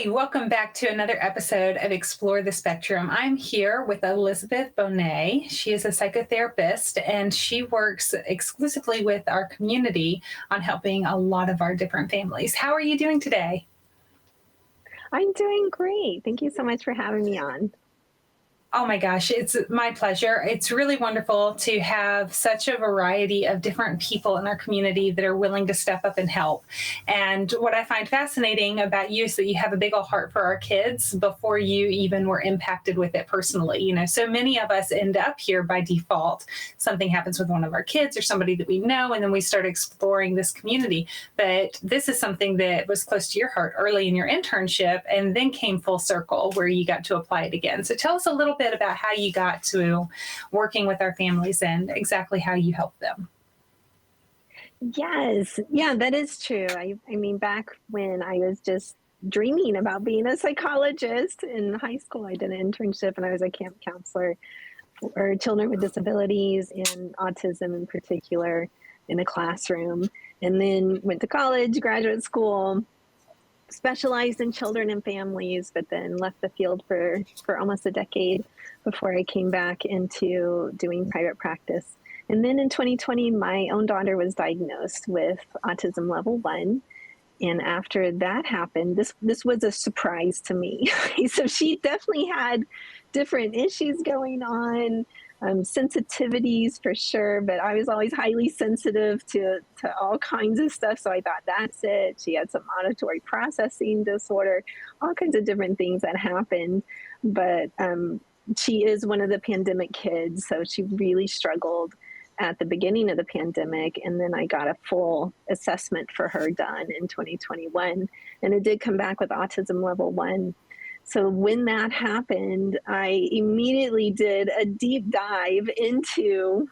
Hi, welcome back to another episode of Explore the Spectrum. I'm here with Elizabeth Bonet. She is a psychotherapist and she works exclusively with our community on helping a lot of our different families. How are you doing today? I'm doing great. Thank you so much for having me on. Oh my gosh, it's my pleasure. It's really wonderful to have such a variety of different people in our community that are willing to step up and help. And what I find fascinating about you is that you have a big old heart for our kids before you even were impacted with it personally. So many of us end up here by default. Something happens with one of our kids or somebody that we know, and then we start exploring this community. But this is something that was close to your heart early in your internship and then came full circle where you got to apply it again. So tell us a little bit about how you got to working with our families and exactly how you help them. Yes, yeah, that is true. I mean, back when I was just dreaming about being a psychologist in high school, I did an internship and I was a camp counselor for children with disabilities and autism in particular in a classroom. And then went to college, graduate school, specialized in children and families, but then left the field for almost a decade before I came back into doing private practice. And then in 2020, my own daughter was diagnosed with autism level 1. And after that happened, this was a surprise to me. So she definitely had different issues going on, sensitivities for sure, but I was always highly sensitive to all kinds of stuff. So I thought that's it. She had some auditory processing disorder, all kinds of different things that happened. But she is one of the pandemic kids, so she really struggled at the beginning of the pandemic. And then I got a full assessment for her done in 2021. And it did come back with autism level 1. So when that happened, I immediately did a deep dive into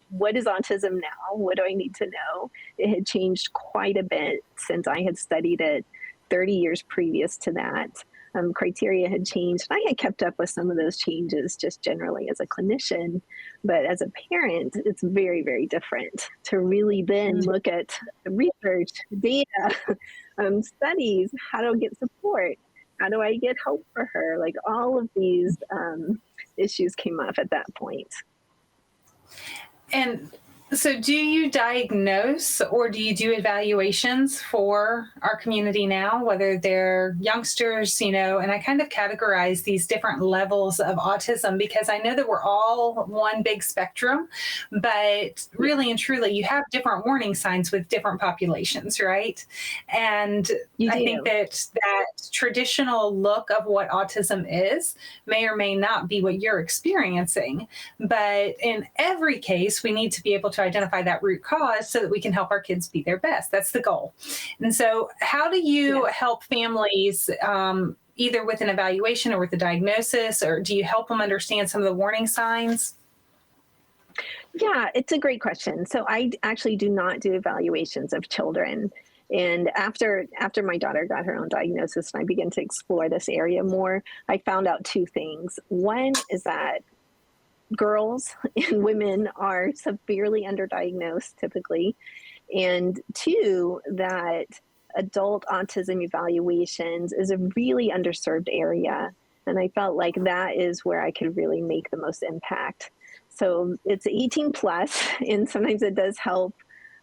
what is autism now? What do I need to know? It had changed quite a bit since I had studied it 30 years previous to that. Criteria had changed. I had kept up with some of those changes just generally as a clinician, but as a parent, it's very, very different to really then look at research, data, studies, how to get support, how do I get help for her? Like all of these issues came up at that point. And so, do you diagnose or do you do evaluations for our community now, whether they're youngsters, and I kind of categorize these different levels of autism because I know that we're all one big spectrum, but really and truly, you have different warning signs with different populations, right? And You I do. think that traditional look of what autism is may or may not be what you're experiencing. But in every case, we need to be able to identify that root cause so that we can help our kids be their best. That's the goal. And so, how do you help families? Either with an evaluation or with a diagnosis, or do you help them understand some of the warning signs? Yeah, it's a great question. So I actually do not do evaluations of children. And after my daughter got her own diagnosis and I began to explore this area more, I found out two things. One is that girls and women are severely underdiagnosed typically. And two, that adult autism evaluations is a really underserved area. And I felt like that is where I could really make the most impact. So it's 18 plus, and sometimes it does help.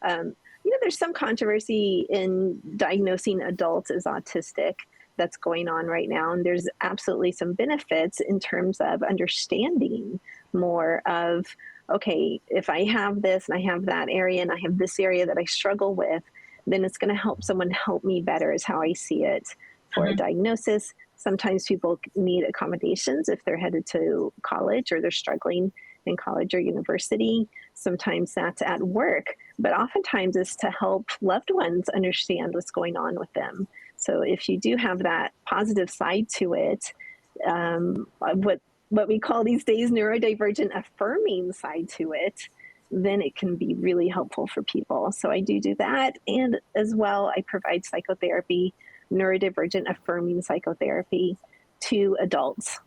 There's some controversy in diagnosing adults as autistic that's going on right now. And there's absolutely some benefits in terms of understanding more of, okay, if I have this and I have that area and I have this area that I struggle with, then it's going to help someone help me better is how I see it for a diagnosis. Sometimes people need accommodations if they're headed to college or they're struggling in college or university. Sometimes that's at work, but oftentimes it's to help loved ones understand what's going on with them. So if you do have that positive side to it, what we call these days neurodivergent affirming side to it, then it can be really helpful for people. So I do that. And as well, I provide psychotherapy, neurodivergent affirming psychotherapy to adults.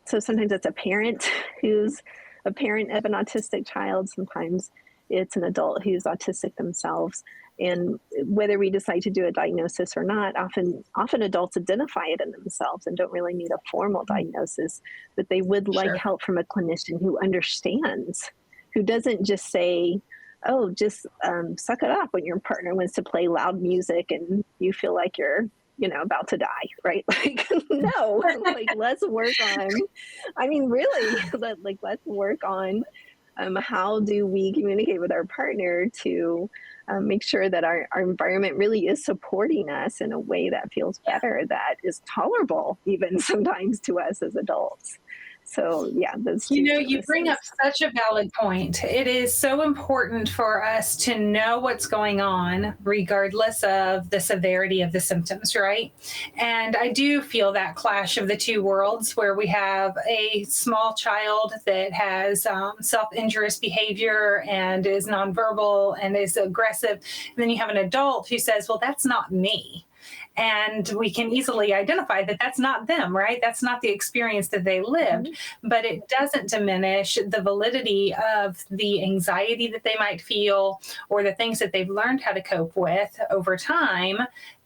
So sometimes it's a parent who's a parent of an autistic child. Sometimes it's an adult who's autistic themselves. And whether we decide to do a diagnosis or not, often adults identify it in themselves and don't really need a formal diagnosis, but they would like Sure. help from a clinician who understands, who doesn't just say, oh, just suck it up when your partner wants to play loud music and you feel like you're, about to die, right? Like, no, like, let's work on, I mean, really, let's work on how do we communicate with our partner to make sure that our environment really is supporting us in a way that feels better, that is tolerable even sometimes to us as adults. So yeah, those two You bring up services. such a valid point. It is so important for us to know what's going on, regardless of the severity of the symptoms, right? And I do feel that clash of the two worlds where we have a small child that has self injurious behavior and is nonverbal and is aggressive. And then you have an adult who says, well, that's not me. And we can easily identify that that's not them, right? That's not the experience that they lived, but it doesn't diminish the validity of the anxiety that they might feel or the things that they've learned how to cope with over time.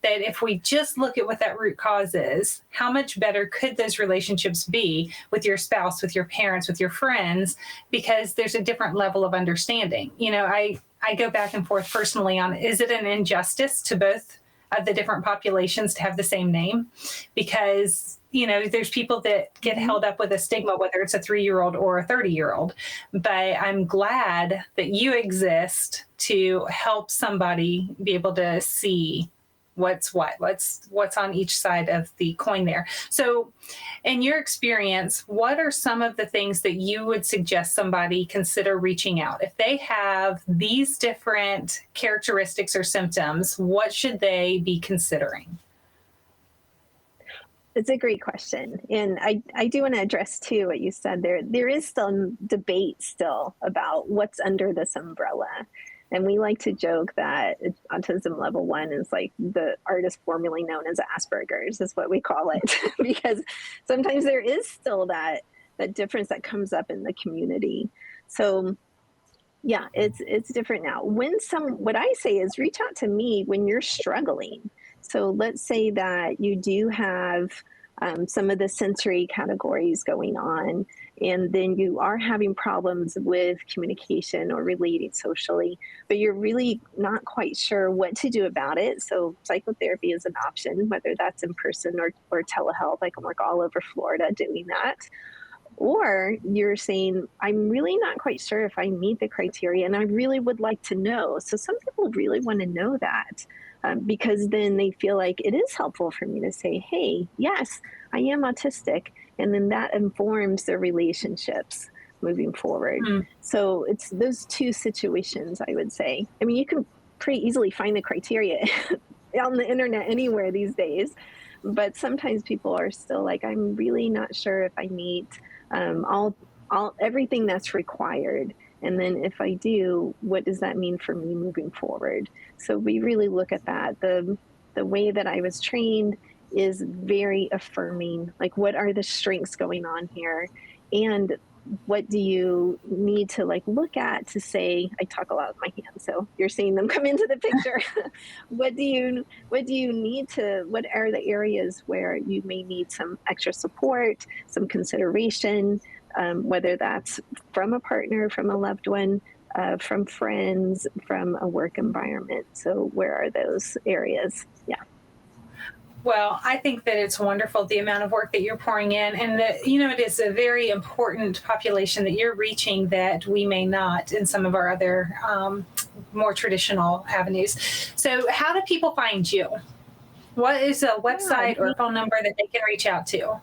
That if we just look at what that root cause is, how much better could those relationships be with your spouse, with your parents, with your friends, because there's a different level of understanding. I go back and forth personally on, is it an injustice to both of the different populations to have the same name? Because there's people that get held up with a stigma, whether it's a 3-year-old or a 30-year-old. But I'm glad that you exist to help somebody be able to see what's on each side of the coin there. So in your experience, what are some of the things that you would suggest somebody consider reaching out? If they have these different characteristics or symptoms, what should they be considering? It's a great question. And I do want to address too what you said there. There is still debate still about what's under this umbrella. And we like to joke that autism level 1 is like the artist formerly known as Asperger's, is what we call it, because sometimes there is still that difference that comes up in the community. So yeah, it's different now. What I say is reach out to me when you're struggling. So let's say that you do have some of the sensory categories going on, and then you are having problems with communication or relating socially, but you're really not quite sure what to do about it. So psychotherapy is an option, whether that's in person or telehealth. I can work all over Florida doing that. Or you're saying, I'm really not quite sure if I meet the criteria and I really would like to know. So some people really want to know that because then they feel like it is helpful for me to say, hey, yes, I am autistic. And then that informs their relationships moving forward. So it's those two situations, I would say. I mean, you can pretty easily find the criteria on the internet anywhere these days. But sometimes people are still like, I'm really not sure if I meet all everything that's required. And then if I do, what does that mean for me moving forward? So we really look at that. The way that I was trained is very affirming. Like, what are the strengths going on here? And what do you need to look at to say, I talk a lot with my hands, so you're seeing them come into the picture. What are the areas where you may need some extra support, some consideration, whether that's from a partner, from a loved one, from friends, from a work environment. So where are those areas? Yeah. Well, I think that it's wonderful the amount of work that you're pouring in, and that, it is a very important population that you're reaching that we may not in some of our other more traditional avenues. So, how do people find you? What is a website or phone number that they can reach out to?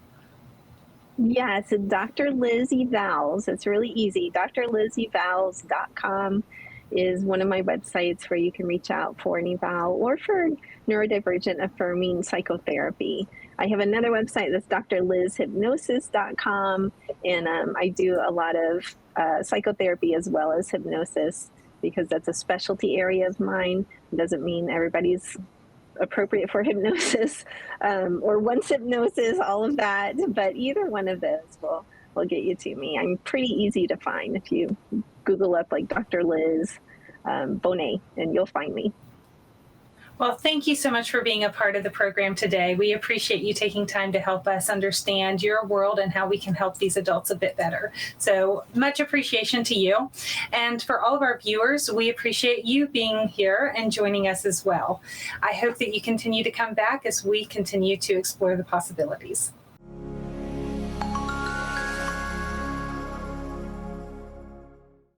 Yeah, it's Dr. Liz Evals. It's really easy. drlizevals.com is one of my websites where you can reach out for an eval or for neurodivergent affirming psychotherapy. I have another website that's drlizhypnosis.com, and I do a lot of psychotherapy as well as hypnosis because that's a specialty area of mine. It doesn't mean everybody's appropriate for hypnosis or once hypnosis, all of that, but either one of those will get you to me. I'm pretty easy to find if you Google up like Dr. Liz Bonet, and you'll find me. Well, thank you so much for being a part of the program today. We appreciate you taking time to help us understand your world and how we can help these adults a bit better. So much appreciation to you. And for all of our viewers, we appreciate you being here and joining us as well. I hope that you continue to come back as we continue to explore the possibilities.